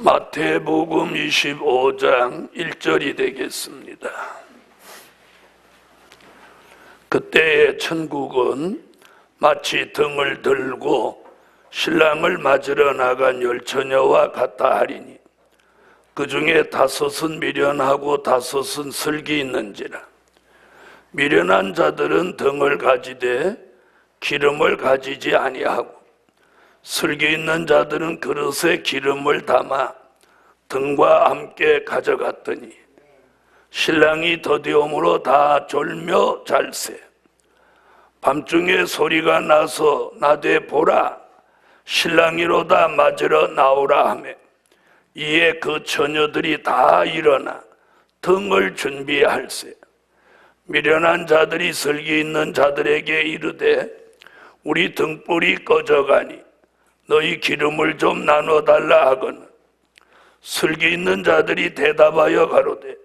마태복음 25장 1절이 되겠습니다. 그때의 천국은 마치 등을 들고 신랑을 맞으러 나간 열처녀와 같다 하리니 그 중에 5은 미련하고 5은 슬기 있는지라. 미련한 자들은 등을 가지되 기름을 가지지 아니하고 슬기 있는 자들은 그릇에 기름을 담아 등과 함께 가져갔더니 신랑이 더디움으로 다 졸며 잘세. 밤중에 소리가 나서 나되 보라 신랑이로다 맞으러 나오라 하매 이에 그 처녀들이 다 일어나 등을 준비할세. 미련한 자들이 슬기 있는 자들에게 이르되 우리 등불이 꺼져가니 너희 기름을 좀 나눠달라 하거늘 슬기 있는 자들이 대답하여 가로되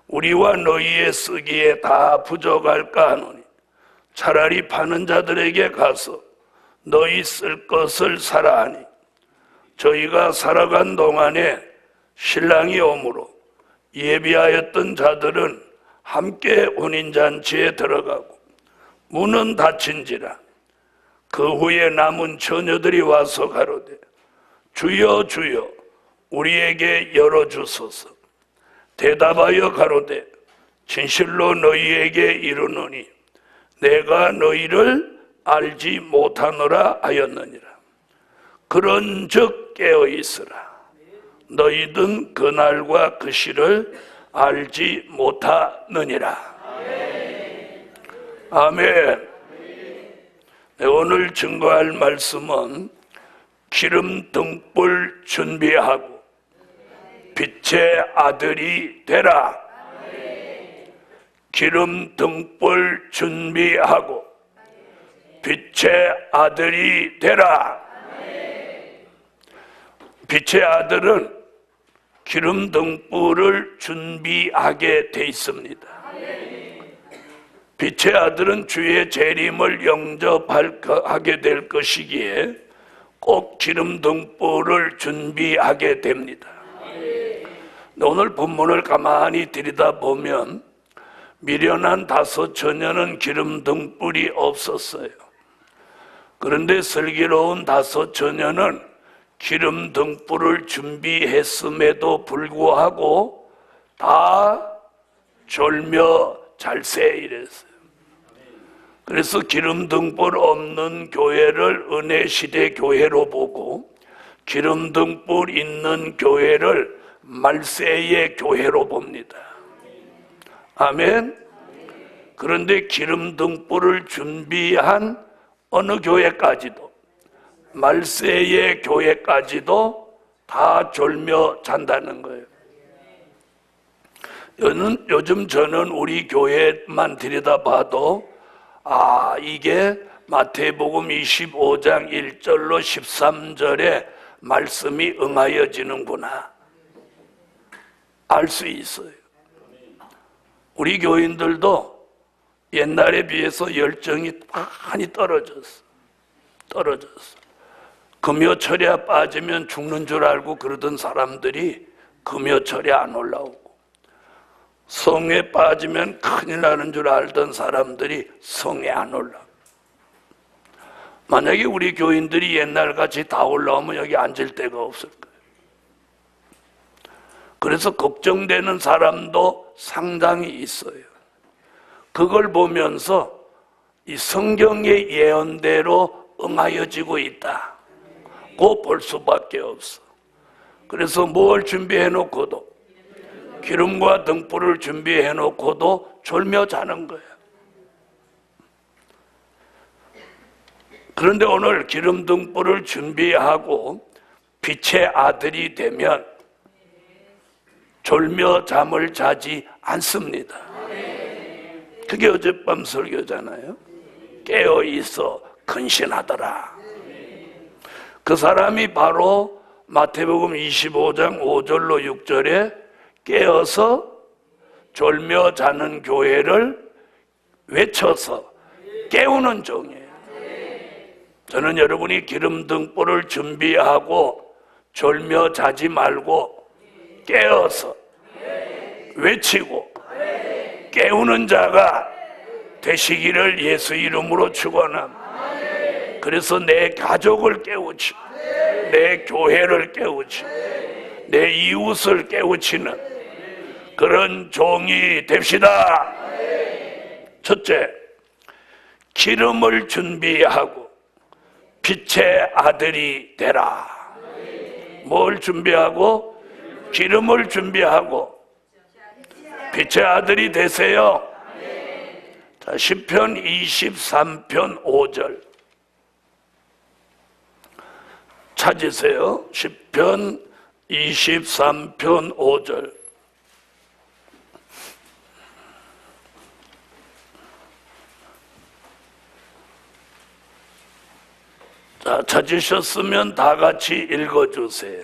우리와 너희의 쓰기에 다 부족할까 하노니 차라리 파는 자들에게 가서 너희 쓸 것을 사라 하니 저희가 살아간 동안에 신랑이 오므로 예비하였던 자들은 함께 혼인잔치에 들어가고 문은 닫힌지라. 그 후에 남은 처녀들이 와서 가로되 주여 주여 우리에게 열어주소서. 대답하여 가로되 진실로 너희에게 이르노니 내가 너희를 알지 못하노라 하였느니라. 그런즉 깨어있으라. 너희는 그날과 그 시를 알지 못하느니라. 아멘. 네, 오늘 증거할 말씀은 기름 등불 준비하고 빛의 아들이 되라. 기름 등불 준비하고 빛의 아들이 되라. 빛의 아들은 기름 등불을 준비하게 돼 있습니다. 빛의 아들은 주의 재림을 영접하게 될 것이기에 꼭 기름 등불을 준비하게 됩니다. 오늘 본문을 가만히 들여다보면 미련한 5 처녀는 기름 등불이 없었어요. 그런데 슬기로운 5 처녀는 기름 등불을 준비했음에도 불구하고 다 졸며 잘세 이랬어요. 그래서 기름 등불 없는 교회를 은혜시대 교회로 보고 기름 등불 있는 교회를 말세의 교회로 봅니다. 아멘. 그런데 기름 등불을 준비한 어느 교회까지도 말세의 교회까지도 다 졸며 잔다는 거예요. 요즘 저는 우리 교회만 들여다봐도 이게 마태복음 25장 1절로 13절에 말씀이 응하여지는구나 알 수 있어요. 우리 교인들도 옛날에 비해서 열정이 많이 떨어졌어. 금요철에 빠지면 죽는 줄 알고 그러던 사람들이 금요철에 안 올라오고 성에 빠지면 큰일 나는 줄 알던 사람들이 성에 안 올라오고 만약에 우리 교인들이 옛날같이 다 올라오면 여기 앉을 데가 없을 거예요. 그래서 걱정되는 사람도 상당히 있어요. 그걸 보면서 이 성경의 예언대로 응하여지고 있다고 볼 수밖에 없어. 그래서 뭘 준비해놓고도 기름과 등불을 준비해놓고도 졸며 자는 거예요. 그런데 오늘 기름 등불을 준비하고 빛의 아들이 되면 졸며 잠을 자지 않습니다. 그게 어젯밤 설교잖아요. 깨어있어 근신하더라. 그 사람이 바로 마태복음 25장 5절로 6절에 깨어서 졸며 자는 교회를 외쳐서 깨우는 종이에요. 저는 여러분이 기름 등불을 준비하고 졸며 자지 말고 깨어서 외치고 깨우는 자가 되시기를 예수 이름으로 축원합니다. 그래서 내 가족을 깨우치, 내 교회를 깨우치, 내 이웃을 깨우치는 그런 종이 됩시다. 첫째, 기름을 준비하고 빛의 아들이 되라. 뭘 준비하고? 기름을 준비하고 빛의 아들이 되세요. 자, 시편 23편 5절 찾으세요. 시편 23편 5절. 자, 찾으셨으면 다 같이 읽어주세요.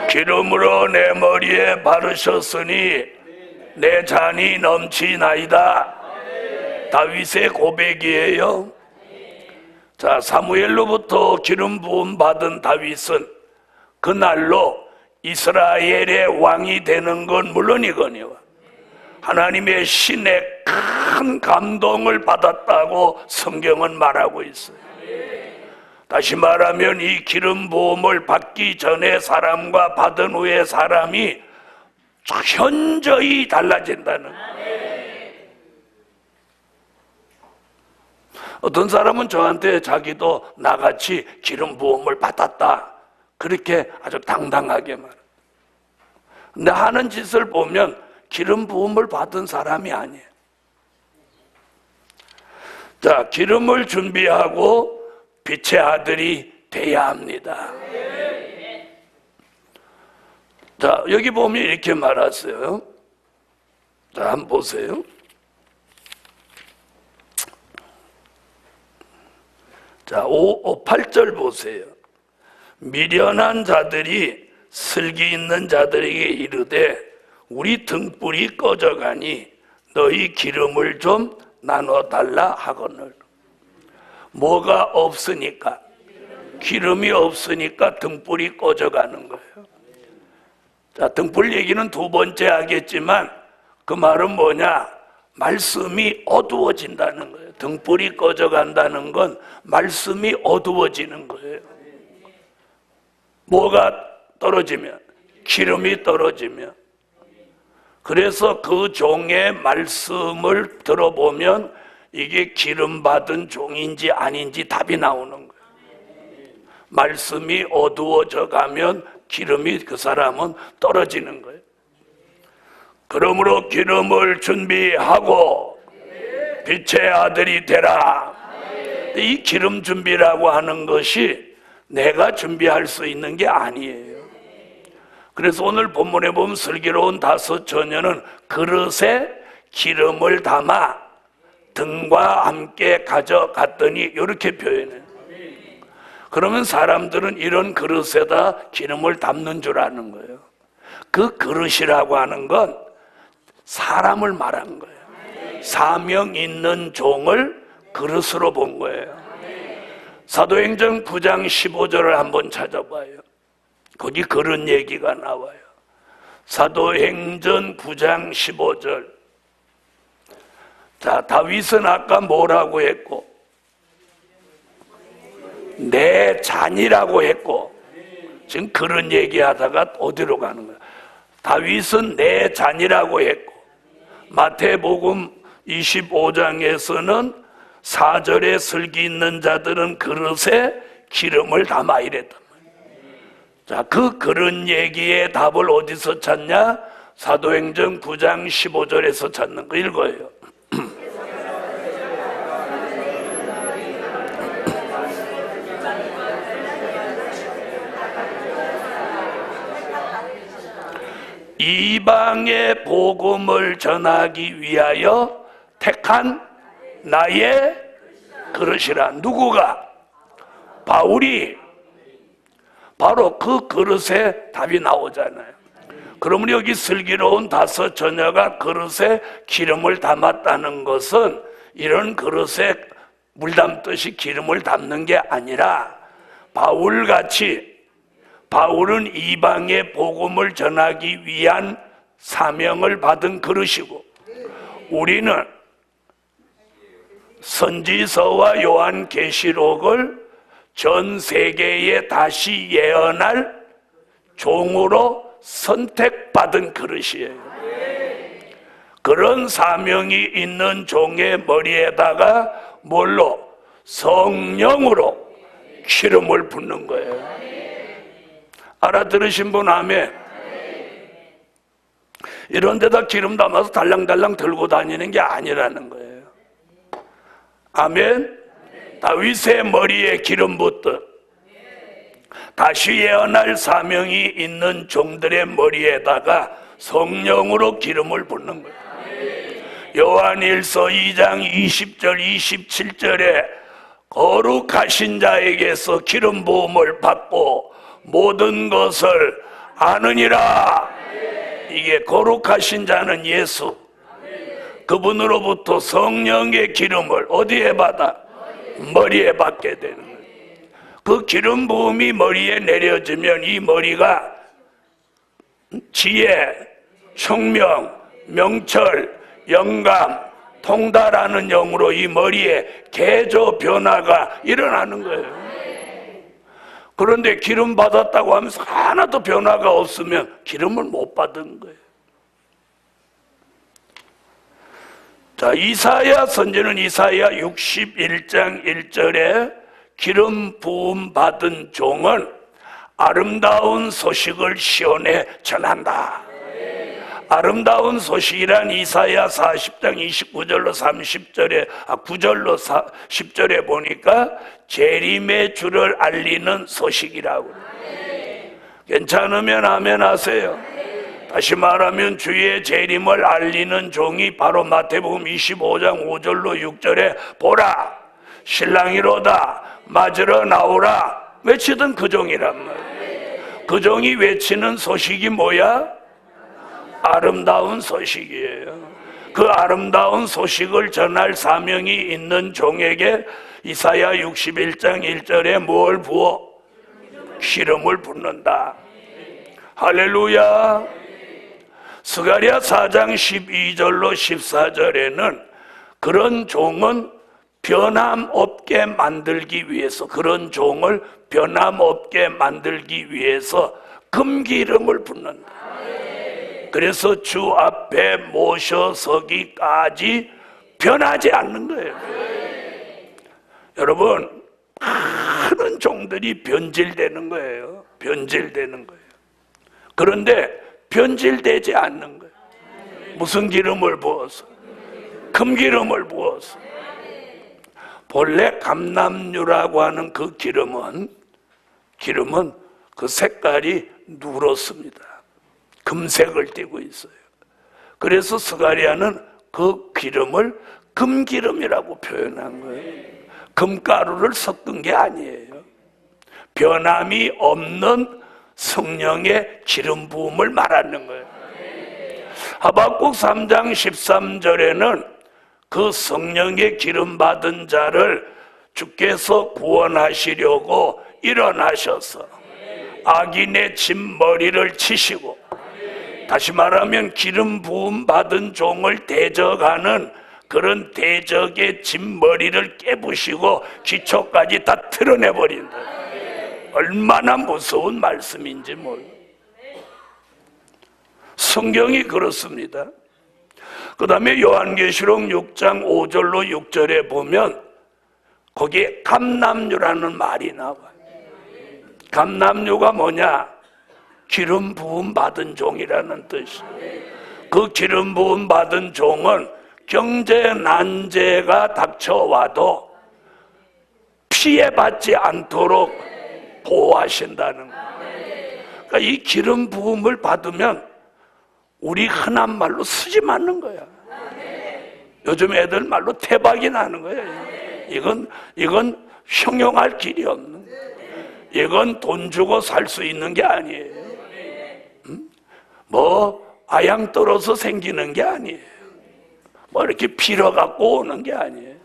기름으로 내 머리에 바르셨으니 내 잔이 넘치나이다. 다윗의 고백이에요. 자, 사무엘로부터 기름 부음 받은 다윗은 그날로 이스라엘의 왕이 되는 건 물론이거니와 하나님의 신의 큰 감동을 받았다고 성경은 말하고 있어요. 다시 말하면 이 기름 부음을 받기 전에 사람과 받은 후에 사람이 현저히 달라진다는 거예요. 어떤 사람은 저한테 자기도 나같이 기름 부음을 받았다 그렇게 아주 당당하게 말해요. 근데 하는 짓을 보면 기름 부음을 받은 사람이 아니에요. 자, 기름을 준비하고 빛의 아들이 돼야 합니다. 자, 여기 보면 이렇게 말했어요. 자, 한번 보세요. 자, 8절 보세요. 미련한 자들이 슬기 있는 자들에게 이르되 우리 등불이 꺼져가니 너희 기름을 좀 나눠달라 하거늘. 뭐가 없으니까? 기름이 없으니까 등불이 꺼져가는 거예요. 자, 등불 얘기는 두 번째 하겠지만 그 말은 뭐냐? 말씀이 어두워진다는 거예요. 등불이 꺼져간다는 건 말씀이 어두워지는 거예요. 뭐가 떨어지면? 기름이 떨어지면. 그래서 그 종의 말씀을 들어보면 이게 기름 받은 종인지 아닌지 답이 나오는 거예요. 말씀이 어두워져 가면 기름이 그 사람은 떨어지는 거예요. 그러므로 기름을 준비하고 빛의 아들이 되라. 이 기름 준비라고 하는 것이 내가 준비할 수 있는 게 아니에요. 그래서 오늘 본문에 보면 슬기로운 5 처녀는 그릇에 기름을 담아 등과 함께 가져갔더니 이렇게 표현해요. 그러면 사람들은 이런 그릇에다 기름을 담는 줄 아는 거예요. 그 그릇이라고 하는 건 사람을 말한 거예요. 사명 있는 종을 그릇으로 본 거예요. 사도행전 9장 15절을 한번 찾아봐요. 거기 그런 얘기가 나와요. 사도행전 9장 15절. 자, 다윗은 아까 뭐라고 했고? 내 잔이라고 했고, 지금 그런 얘기하다가 어디로 가는 거야? 다윗은 내 잔이라고 했고, 마태복음 25장에서는 4절에 슬기 있는 자들은 그릇에 기름을 담아 이랬단 말이에요. 자, 그 그런 얘기의 답을 어디서 찾냐? 사도행전 9장 15절에서 찾는 거 읽어요. 이방의 복음을 전하기 위하여 택한 나의 그릇이라. 누구가? 바울이. 바로 그 그릇에 답이 나오잖아요. 그러면 여기 슬기로운 5 처녀가 그릇에 기름을 담았다는 것은 이런 그릇에 물 담듯이 기름을 담는 게 아니라 바울같이, 바울은 이방의 복음을 전하기 위한 사명을 받은 그릇이고, 우리는 선지서와 요한계시록을 전 세계에 다시 예언할 종으로 선택받은 그릇이에요. 그런 사명이 있는 종의 머리에다가 뭘로? 성령으로 기름을 붓는 거예요. 알아들으신 분 아멘. 이런 데다 기름 담아서 달랑달랑 들고 다니는 게 아니라는 거예요. 아멘. 다윗의 머리에 기름 붓듯 다시 예언할 사명이 있는 종들의 머리에다가 성령으로 기름을 붓는 거예요. 요한일서 2장 20절 27절에 거룩하신 자에게서 기름 부음을 받고 모든 것을 아느니라. 이게 거룩하신 자는 예수, 그분으로부터 성령의 기름을 어디에 받아? 머리에 받게 되는 거예요. 그 기름 부음이 머리에 내려지면 이 머리가 지혜, 총명, 명철, 영감, 통달하는 영으로 이 머리에 개조 변화가 일어나는 거예요. 그런데 기름 받았다고 하면서 하나도 변화가 없으면 기름을 못 받은 거예요. 자, 이사야 선지는 이사야 61장 1절에 기름 부음 받은 종은 아름다운 소식을 시온에 전한다. 아름다운 소식이란 이사야 40장 29절로 30절에 9절로 10절에 보니까 재림의 주를 알리는 소식이라고. 괜찮으면 아멘 하세요. 다시 말하면 주의 재림을 알리는 종이 바로 마태복음 25장 5절로 6절에 보라 신랑이로다 맞으러 나오라 외치던 그 종이란 말이에요. 그 종이 외치는 소식이 뭐야? 아름다운 소식이에요. 그 아름다운 소식을 전할 사명이 있는 종에게 이사야 61장 1절에 뭘 부어? 기름을 붓는다. 할렐루야. 스가랴 4장 12절로 14절에는 그런 종은 변함없게 만들기 위해서, 그런 종을 변함없게 만들기 위해서 금기름을 붓는다. 그래서 주 앞에 모셔서기까지 변하지 않는 거예요. 여러분, 많은 종들이 변질되는 거예요. 변질되는 거예요. 그런데 변질되지 않는 거예요. 무슨 기름을 부어서? 금기름을 부어서. 본래 감람유라고 하는 그 기름은 그 색깔이 누렇습니다. 금색을 띠고 있어요. 그래서 스가랴는 그 기름을 금기름이라고 표현한 거예요. 금가루를 섞은 게 아니에요. 변함이 없는 성령의 기름 부음을 말하는 거예요. 하박국 3장 13절에는 그 성령의 기름 받은 자를 주께서 구원하시려고 일어나셔서 악인의 짐머리를 치시고, 다시 말하면 기름 부음 받은 종을 대적하는 그런 대적의 짐머리를 깨부시고 기초까지 다 드러내버린다. 얼마나 무서운 말씀인지 몰라요. 성경이 그렇습니다. 그 다음에 요한계시록 6장 5절로 6절에 보면 거기에 감람유라는 말이 나와요. 감람유가 뭐냐? 기름 부음 받은 종이라는 뜻이에요. 그 기름 부음 받은 종은 경제 난제가 닥쳐와도 피해받지 않도록 보호하신다는 거예요. 그러니까 이 기름 부음을 받으면 우리 흔한 말로 수지 맞는 거야. 요즘 애들 말로 태박이 나는 거예요. 이건 형용할 길이 없는 거예요. 이건 돈 주고 살 수 있는 게 아니에요. 뭐 아양 떨어서 생기는 게 아니에요. 뭐 이렇게 빌어갖고 오는 게 아니에요.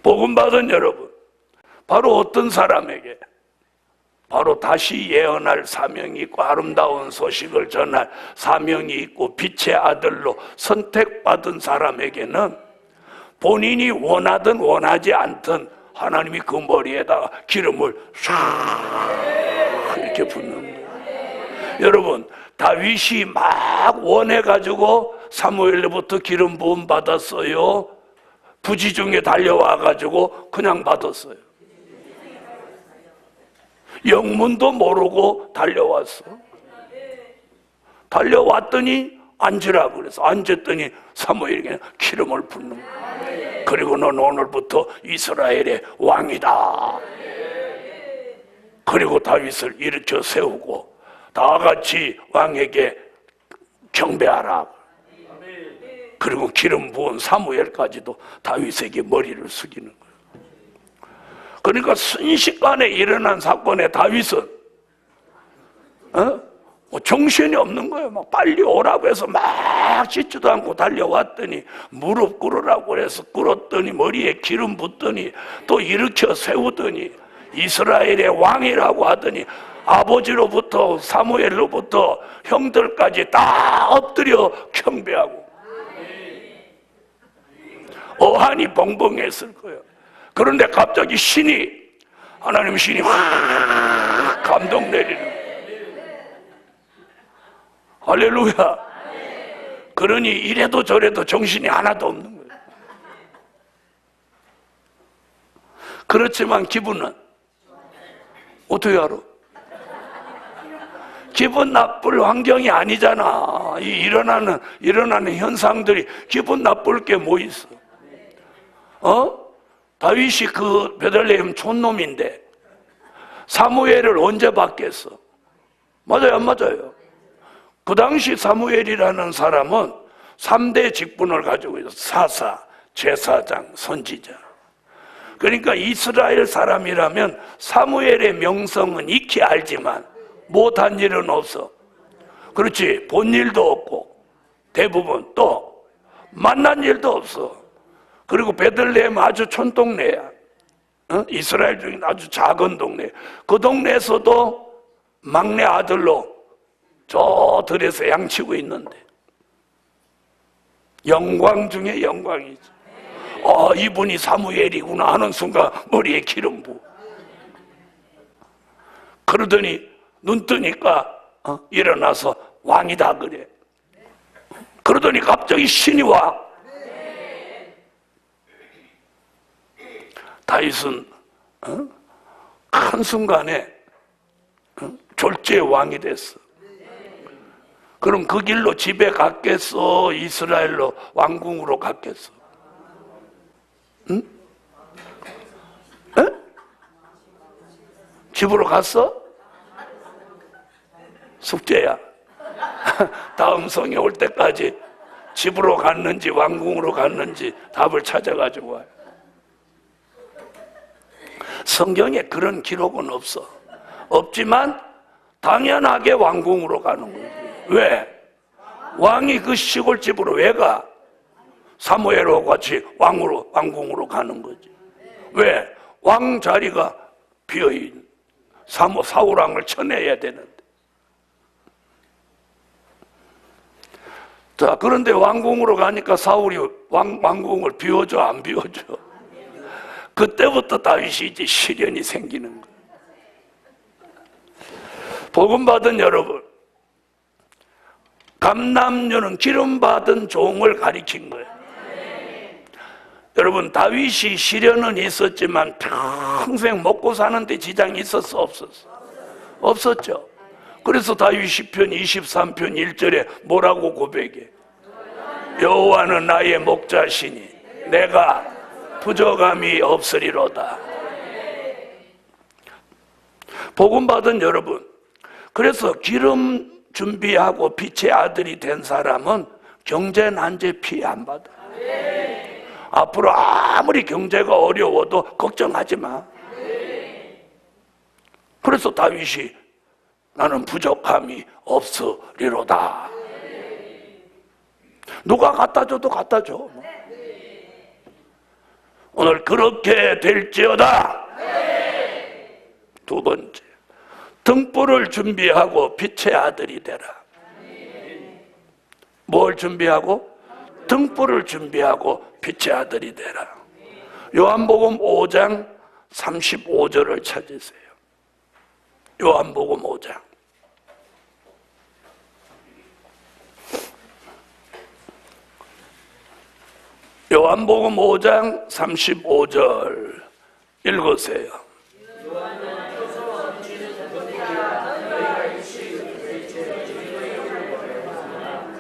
복음 받은 여러분, 바로 어떤 사람에게, 바로 다시 예언할 사명이 있고 아름다운 소식을 전할 사명이 있고 빛의 아들로 선택받은 사람에게는 본인이 원하든 원하지 않든 하나님이 그 머리에다가 기름을 샥 이렇게 붓는 거예요. 여러분, 다윗이 막 원해가지고 사무엘로부터 기름 부음 받았어요? 부지 중에 달려와가지고 그냥 받았어요? 영문도 모르고 달려왔어. 달려왔더니 앉으라 그래서 앉았더니 사무엘에게 기름을 붓는 거야. 그리고 넌 오늘부터 이스라엘의 왕이다. 그리고 다윗을 일으켜 세우고 다 같이 왕에게 경배하라. 그리고 기름 부은 사무엘까지도 다윗에게 머리를 숙이는 거예요. 그러니까 순식간에 일어난 사건에 다윗은 뭐 정신이 없는 거예요. 막 빨리 오라고 해서 막 씻지도 않고 달려왔더니 무릎 꿇으라고 해서 꿇었더니 머리에 기름 붓더니 또 일으켜 세우더니 이스라엘의 왕이라고 하더니 아버지로부터 사무엘로부터 형들까지 다 엎드려 경배하고 어한이 벙벙했을 거예요. 그런데 갑자기 하나님 신이 확 감동 내리는 거예요. 할렐루야. 그러니 이래도 저래도 정신이 하나도 없는 거예요. 그렇지만 기분은 어떻게 알아? 기분 나쁠 환경이 아니잖아. 이 일어나는 현상들이 기분 나쁠 게 뭐 있어? 다윗이 그 베들레헴 촌놈인데 사무엘을 언제 받겠어? 맞아요, 안 맞아요? 그 당시 사무엘이라는 사람은 3대 직분을 가지고 있어. 사사, 제사장, 선지자. 그러니까 이스라엘 사람이라면 사무엘의 명성은 익히 알지만 못한 일은 없어. 그렇지, 본 일도 없고 대부분 또 만난 일도 없어. 그리고 베들레헴 아주 촌동네야. 이스라엘 중에 아주 작은 동네. 그 동네에서도 막내 아들로 저 들에서 양치고 있는데 영광 중에 영광이지. 이분이 사무엘이구나 하는 순간 머리에 기름 부어. 그러더니 눈 뜨니까 일어나서 왕이다 그래. 그러더니 갑자기 신이 와. 다윗은 한순간에 졸지의 왕이 됐어. 그럼 그 길로 집에 갔겠어? 이스라엘로 왕궁으로 갔겠어? 응? 에? 집으로 갔어? 숙제야. 다음 성에 올 때까지 집으로 갔는지 왕궁으로 갔는지 답을 찾아가지고 와요. 성경에 그런 기록은 없어. 없지만 당연하게 왕궁으로 가는 거지. 왜? 왕이 그 시골집으로 왜 가? 사무엘하고 같이 왕궁으로 가는 거지. 왜? 왕 자리가 비어있는 사울 왕을 쳐내야 되는데. 자, 그런데 왕궁으로 가니까 사울이 왕궁을 비워줘, 안 비워줘? 그때부터 다윗이 이제 시련이 생기는 거예요. 복음 받은 여러분, 감람류는 기름 받은 종을 가리킨 거예요. 여러분, 다윗이 시련은 있었지만 평생 먹고 사는데 지장이 있었어, 없었어? 없었죠. 그래서 다윗 시편 23편 1절에 뭐라고 고백해? 여호와는 나의 목자시니 내가 부족함이 없으리로다. 복음 받은 여러분, 그래서 기름 준비하고 빛의 아들이 된 사람은 경제 난제 피해 안 받아. 앞으로 아무리 경제가 어려워도 걱정하지 마. 그래서 다윗이 나는 부족함이 없으리로다. 누가 갖다 줘도 갖다 줘. 오늘 그렇게 될지어다. 두 번째, 등불을 준비하고 빛의 아들이 되라. 뭘 준비하고? 등불을 준비하고 빛의 아들이 되라. 요한복음 5장 35절을 찾으세요. 요한복음 5장. 요한복음 5장 35절 읽으세요.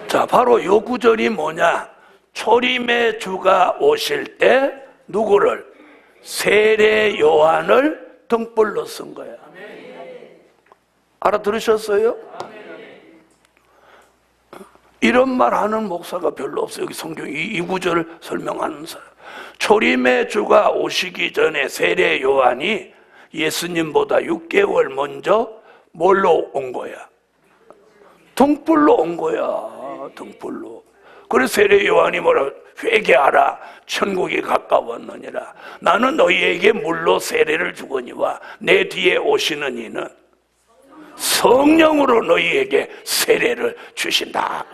자, 바로 요 구절이 뭐냐? 초림의 주가 오실 때 누구를? 세례 요한을 등불로 쓴 거야. 알아들으셨어요? 이런 말 하는 목사가 별로 없어요. 여기 성경 이 구절을 설명하는 사람. 초림의 주가 오시기 전에 세례 요한이 예수님보다 6개월 먼저 뭘로 온 거야? 등불로 온 거야. 등불로. 그래서 세례 요한이 뭐라? 회개하라, 천국이 가까웠느니라. 나는 너희에게 물로 세례를 주거니와 내 뒤에 오시는 이는 성령으로 너희에게 세례를 주신다.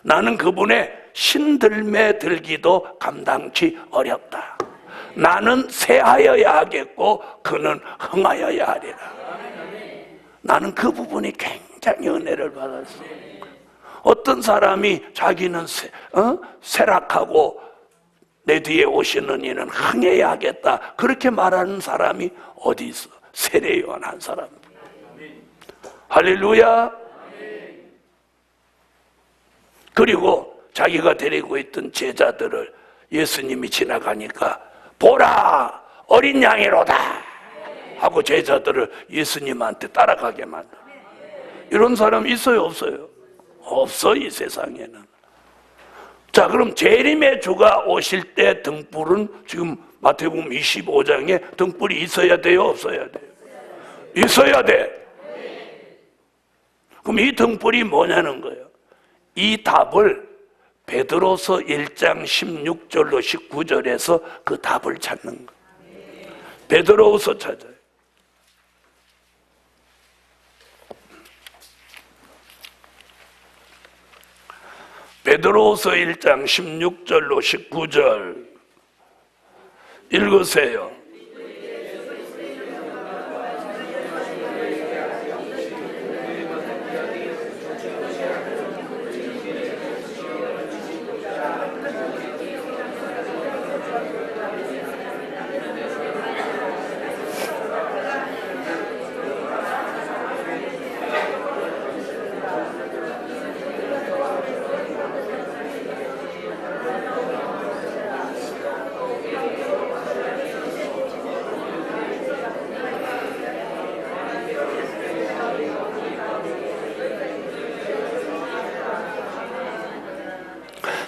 나는 그분의 신들매 들기도 감당치 어렵다. 나는 새하여야 하겠고 그는 흥하여야 하리라. 나는 그 부분이 굉장히 은혜를 받았어요. 어떤 사람이 자기는 쇠락하고 내 뒤에 오시는 이는 흥해야 하겠다, 그렇게 말하는 사람이 어디 있어? 세례 요한 한 사람. 할렐루야. 그리고 자기가 데리고 있던 제자들을 예수님이 지나가니까 보라 어린 양이로다 하고 제자들을 예수님한테 따라가게 만들어. 이런 사람 있어요 없어요? 없어, 이 세상에는. 자, 그럼 재림의 주가 오실 때 등불은 지금 마태복음 25장에 등불이 있어야 돼요 없어야 돼요? 있어야 돼. 그럼 이 등불이 뭐냐는 거예요. 이 답을 베드로서 1장 16절로 19절에서 그 답을 찾는 거예요. 베드로서 찾아요. 베드로서 1장 16절로 19절 읽으세요.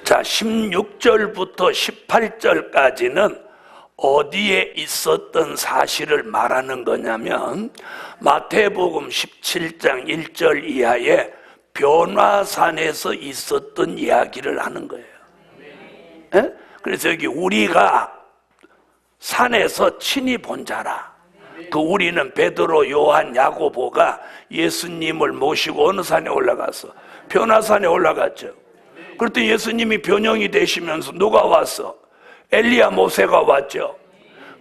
자, 16절부터 18절까지는 어디에 있었던 사실을 말하는 거냐면 마태복음 17장 1절 이하에 변화산에서 있었던 이야기를 하는 거예요. 에? 그래서 여기 우리가 산에서 친히 본 자라. 그 우리는 베드로, 요한, 야고보가 예수님을 모시고 어느 산에 올라갔어? 변화산에 올라갔죠. 그랬더니 예수님이 변형이 되시면서 누가 왔어? 엘리야 모세가 왔죠.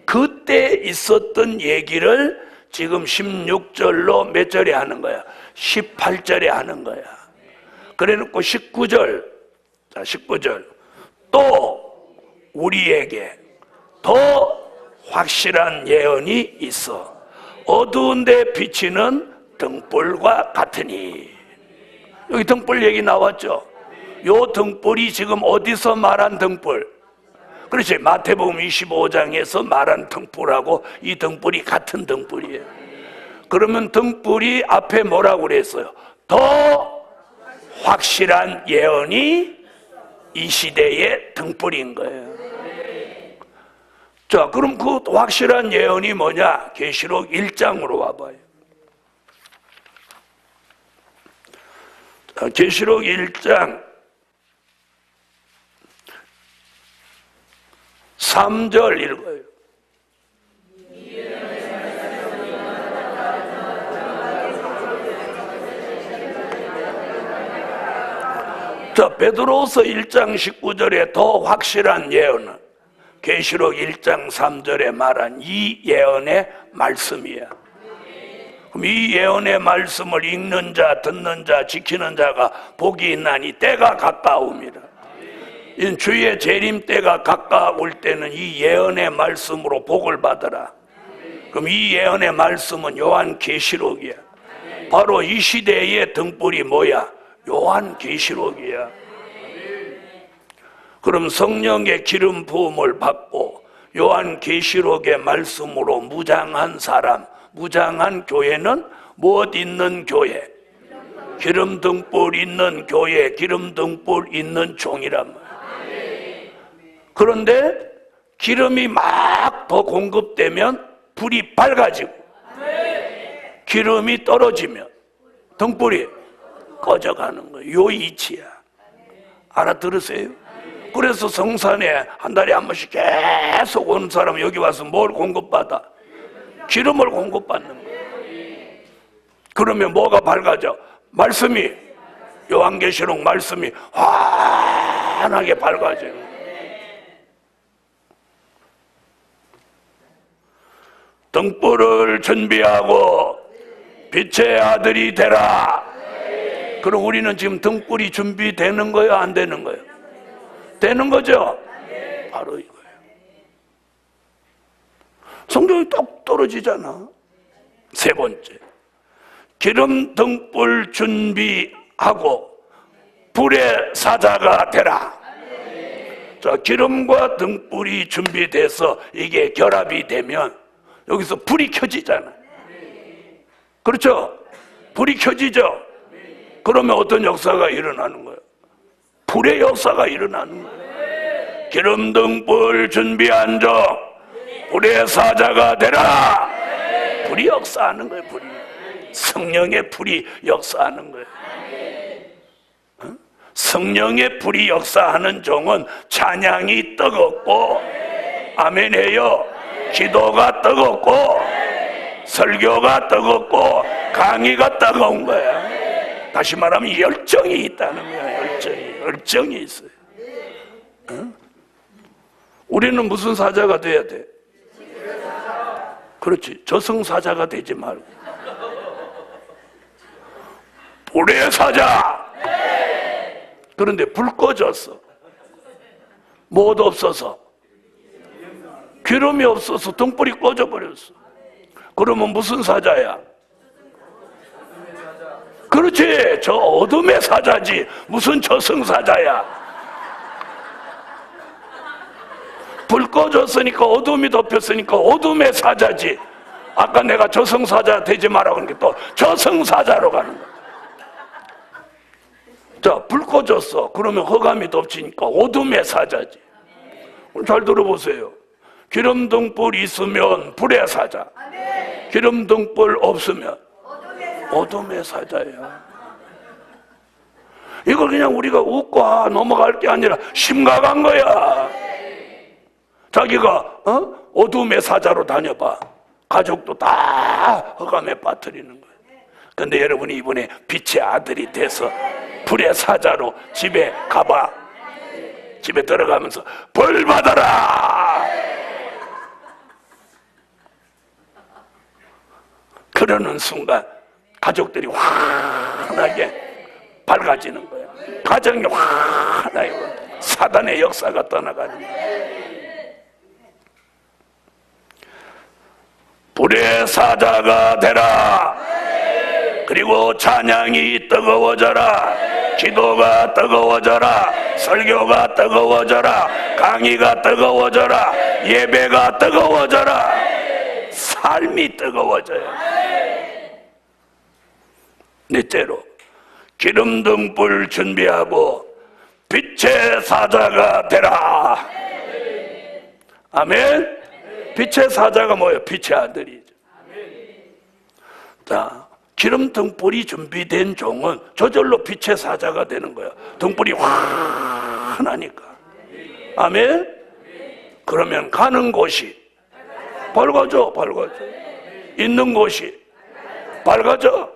그때 있었던 얘기를 지금 16절로 몇 절에 하는 거야? 18절에 하는 거야. 그래 놓고 19절, 자 19절, 또 우리에게 더 확실한 예언이 있어. 어두운 데 비치는 등불과 같으니. 여기 등불 얘기 나왔죠. 요 등불이 지금 어디서 말한 등불? 그렇지, 마태복음 25장에서 말한 등불하고 이 등불이 같은 등불이에요. 그러면 등불이 앞에 뭐라고 그랬어요? 더 확실한 예언이 이 시대의 등불인 거예요. 자, 그럼 그 확실한 예언이 뭐냐? 계시록 1장으로 와봐요. 계시록 1장 3절 읽어요. 자, 베드로서 1장 19절에 더 확실한 예언은 계시록 1장 3절에 말한 이 예언의 말씀이야. 그럼 이 예언의 말씀을 읽는 자, 듣는 자, 지키는 자가 복이 있나니 때가 가까움이라. 이 주의 재림 때가 가까울 때는 이 예언의 말씀으로 복을 받으라. 그럼 이 예언의 말씀은 요한계시록이야. 바로 이 시대의 등불이 뭐야? 요한계시록이야. 그럼 성령의 기름 부음을 받고 요한계시록의 말씀으로 무장한 사람, 무장한 교회는 무엇 있는 교회? 기름 등불 있는 교회, 기름 등불 있는 종이란 말이야. 그런데 기름이 막 더 공급되면 불이 밝아지고 기름이 떨어지면 등불이 꺼져가는 거예요. 요 이치야. 알아들으세요? 그래서 성산에 한 달에 한 번씩 계속 오는 사람은 여기 와서 뭘 공급받아? 기름을 공급받는 거예요. 그러면 뭐가 밝아져? 말씀이, 요한계시록 말씀이 환하게 밝아져요. 등불을 준비하고 빛의 아들이 되라. 그럼 우리는 지금 등불이 준비되는 거예요? 안 되는 거예요? 되는 거죠? 바로 이거예요. 성경이 똑 떨어지잖아. 세 번째, 기름 등불 준비하고 불의 사자가 되라. 자, 기름과 등불이 준비돼서 이게 결합이 되면 여기서 불이 켜지잖아. 그렇죠? 불이 켜지죠? 그러면 어떤 역사가 일어나는 거예요? 불의 역사가 일어나는 거예요. 기름 등불 준비한 자 불의 사자가 되라. 불이 역사하는 거예요. 불이, 성령의 불이 역사하는 거예요. 성령의 불이 역사하는 종은 찬양이 뜨겁고, 아멘해요. 기도가 뜨겁고, 설교가 뜨겁고, 강의가 뜨거운 거야. 다시 말하면 열정이 있다는 거야. 열정이 있어요. 우리는 무슨 사자가 돼야 돼? 그렇지, 저승사자가 되지 말고 불의 사자. 그런데 불 꺼졌어. 못 없어서, 기름이 없어서 등불이 꺼져버렸어. 그러면 무슨 사자야? 그렇지, 저 어둠의 사자지. 무슨 저승사자야? 불 꺼졌으니까, 어둠이 덮였으니까 어둠의 사자지. 아까 내가 저승사자 되지 마라고 하니까 또 저승사자로 가는 거야. 자, 불 꺼졌어. 그러면 흑암이 덮치니까 어둠의 사자지. 잘 들어보세요. 기름 등불 있으면 불의 사자, 기름 등불 없으면 어둠의 사자야. 이걸 그냥 우리가 웃고 넘어갈 게 아니라 심각한 거야. 자기가 어둠의 사자로 다녀봐. 가족도 다 흑암에 빠뜨리는 거야. 근데 여러분이 이번에 빛의 아들이 돼서 불의 사자로 집에 가봐. 집에 들어가면서 벌 받아라. 그러는 순간 가족들이 환하게 밝아지는 거야. 가정이 환하게, 사단의 역사가 떠나가는 거야. 불의 사자가 되라. 그리고 찬양이 뜨거워져라. 기도가 뜨거워져라. 설교가 뜨거워져라. 강의가 뜨거워져라. 예배가 뜨거워져라. 삶이 뜨거워져요. 넷째로, 기름 등불 준비하고 빛의 사자가 되라. 아멘. 빛의 사자가 뭐예요? 빛의 아들이죠. 자, 기름 등불이 준비된 종은 저절로 빛의 사자가 되는 거야. 등불이 환하니까. 아멘? 그러면 가는 곳이 밝아져. 있는 곳이 밝아져.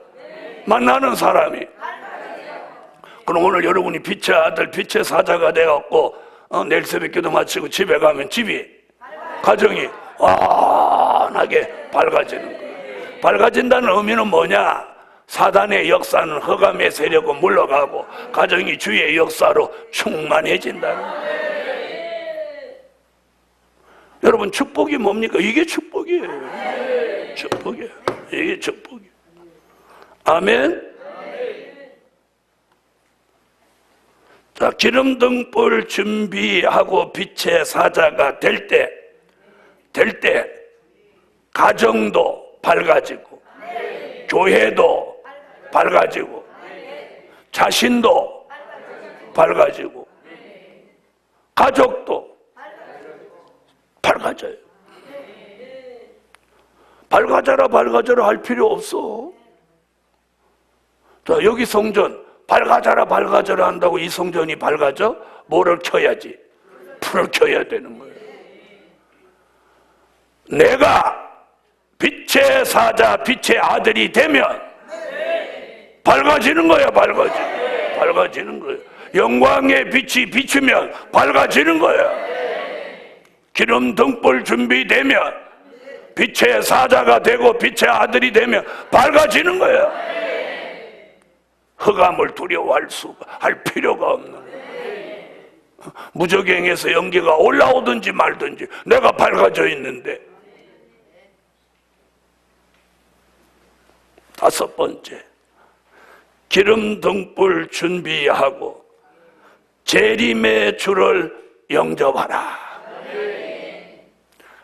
만나는 사람이. 그럼 오늘 여러분이 빛의 아들, 빛의 사자가 되었고 내일 새벽 기도 마치고 집에 가면 집이, 가정이 환하게 밝아지는 거예요. 밝아진다는 의미는 뭐냐? 사단의 역사는 흑암의 세력은 물러가고 가정이 주의 역사로 충만해진다는 거예요. 여러분, 축복이 뭡니까? 이게 축복이에요. 축복이에요. 이게 축복이에요. 아멘? 자, 기름 등불 준비하고 빛의 사자가 될 때 가정도 밝아지고, 교회도 밝아지고, 자신도 밝아지고, 가족도 밝아져요. 밝아져라 할 필요 없어. 자, 여기 성전 밝아져라 한다고 이 성전이 밝아져? 뭐를 켜야지? 불을 켜야 되는 거예요. 내가 빛의 사자, 빛의 아들이 되면 밝아지는 거야. 밝아지는 거야. 영광의 빛이 비추면 밝아지는 거야. 기름 등불 준비되면 빛의 사자가 되고 빛의 아들이 되면 밝아지는 거야. 흑암을 두려워할 필요가 없는 거야. 무적행에서 연기가 올라오든지 말든지 내가 밝아져 있는데. 다섯 번째, 기름 등불 준비하고 재림의 주를 영접하라.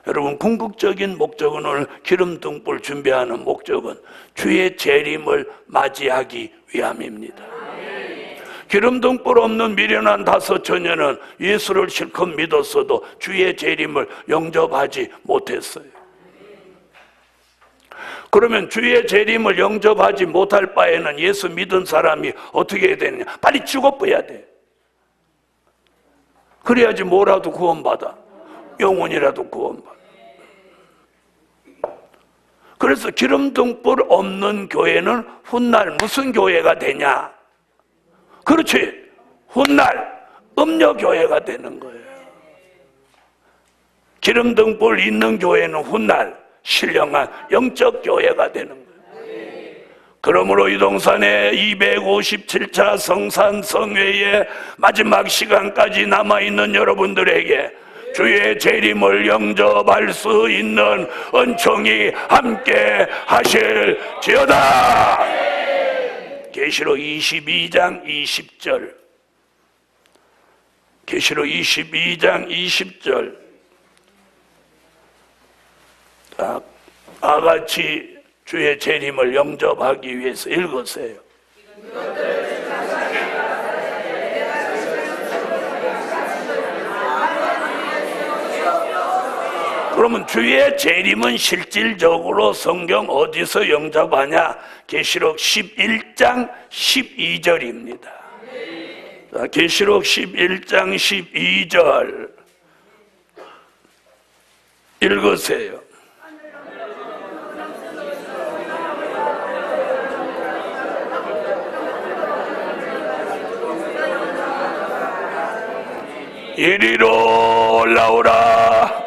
여러분, 궁극적인 목적은, 오늘 기름 등불 준비하는 목적은 주의 재림을 맞이하기 위함입니다. 기름 등불 없는 미련한 다섯 처녀는 예수를 실컷 믿었어도 주의 재림을 영접하지 못했어요. 그러면 주의 재림을 영접하지 못할 바에는 예수 믿은 사람이 어떻게 해야 되느냐? 빨리 죽어버려야 돼. 그래야지 뭐라도 구원받아. 영혼이라도 구원받아. 그래서 기름 등불 없는 교회는 훗날 무슨 교회가 되냐? 그렇지, 훗날 음녀교회가 되는 거예요. 기름 등불 있는 교회는 훗날 신령한 영적 교회가 되는 거예요. 그러므로 이동산의 257차 성산 성회의 마지막 시간까지 남아있는 여러분들에게 주의 재림을 영접할 수 있는 은총이 함께 하실지어다. 계시록 22장 20절. 계시록 22장 20절. 아같이 주의 재림을 영접하기 위해서 읽으세요. 그러면 주의 재림은 실질적으로 성경 어디서 영접하냐? 계시록 11장 12절입니다. 계시록 11장 12절 읽으세요. 이리로 올라오라.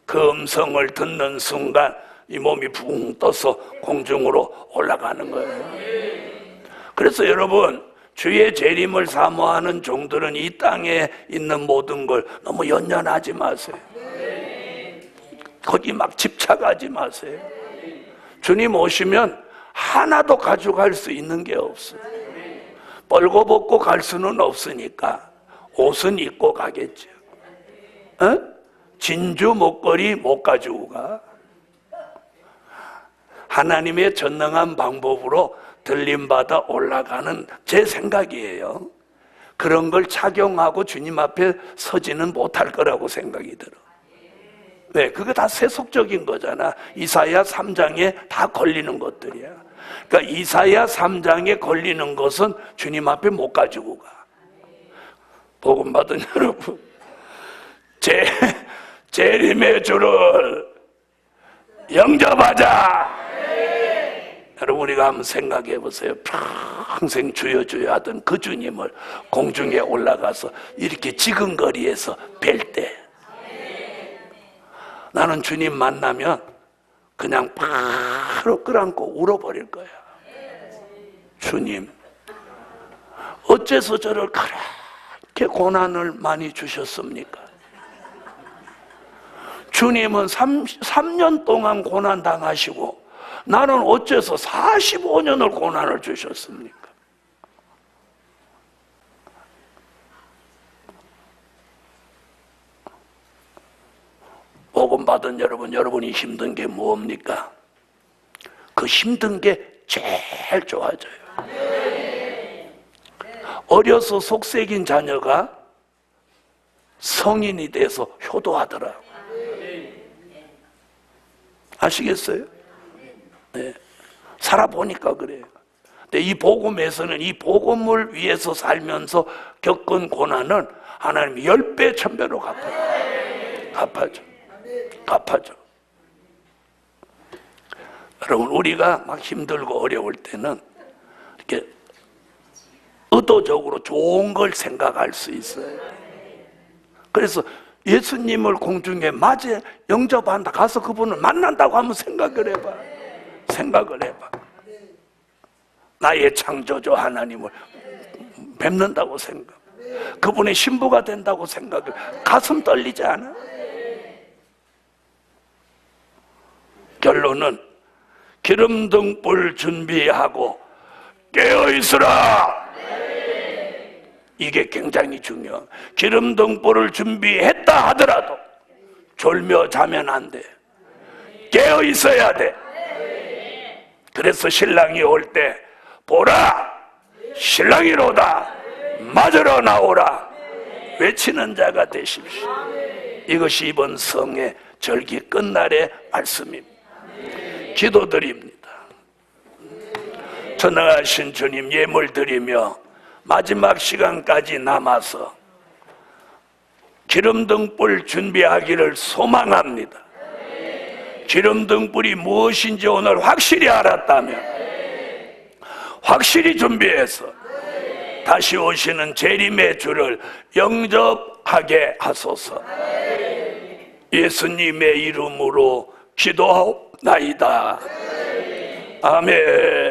그 음성을 듣는 순간 이 몸이 붕 떠서 공중으로 올라가는 거예요. 그래서 여러분, 주의 재림을 사모하는 종들은 이 땅에 있는 모든 걸 너무 연연하지 마세요. 거기 막 집착하지 마세요. 주님 오시면 하나도 가져갈 수 있는 게 없어요. 벌거벗고 갈 수는 없으니까 옷은 입고 가겠죠. 진주 목걸이 못 가지고 가. 하나님의 전능한 방법으로 들림받아 올라가는 제 생각이에요. 그런 걸 착용하고 주님 앞에 서지는 못할 거라고 생각이 들어. 네, 그거 다 세속적인 거잖아. 이사야 3장에 다 걸리는 것들이야. 그러니까 이사야 3장에 걸리는 것은 주님 앞에 못 가지고 가. 복음 받은 여러분, 재림의 주를 영접하자. 여러분, 우리가 한번 생각해 보세요. 평생 주여 주여 하던 그 주님을 공중에 올라가서 이렇게 지근거리에서 뵐 때, 나는 주님 만나면 그냥 바로 끌안고 울어버릴 거야. 주님, 어째서 저를 그렇게 고난을 많이 주셨습니까? 주님은 3년 동안 고난 당하시고 나는 어째서 45년을 고난을 주셨습니까? 복음 받은 여러분, 여러분이 힘든 게 뭡니까? 그 힘든 게 제일 좋아져요. 어려서 속색인 자녀가 성인이 돼서 효도하더라고요. 아시겠어요? 네. 살아보니까 그래요. 근데 이 복음에서는 이 복음을 위해서 살면서 겪은 고난은 하나님이 10배, 1000배로 갚아줘. 여러분, 우리가 막 힘들고 어려울 때는 이렇게 의도적으로 좋은 걸 생각할 수 있어요. 그래서 예수님을 공중에 맞아 영접한다, 가서 그분을 만난다고 한번 생각을 해봐. 나의 창조주 하나님을 뵙는다고 생각, 그분의 신부가 된다고 생각을, 가슴 떨리지 않아? 결론은 기름등불 준비하고 깨어있으라. 이게 굉장히 중요해요. 기름등불을 준비했다 하더라도 졸며 자면 안 돼. 깨어 있어야 돼. 그래서 신랑이 올 때 보라, 신랑이로다, 맞으러 나오라 외치는 자가 되십시오. 이것이 이번 성의 절기 끝날의 말씀입니다. 기도드립니다. 전능하신 주님, 예물 드리며 마지막 시간까지 남아서 기름등불 준비하기를 소망합니다. 기름등불이 무엇인지 오늘 확실히 알았다면 확실히 준비해서 다시 오시는 재림의 주를 영접하게 하소서. 예수님의 이름으로 기도하옵나이다. 아멘.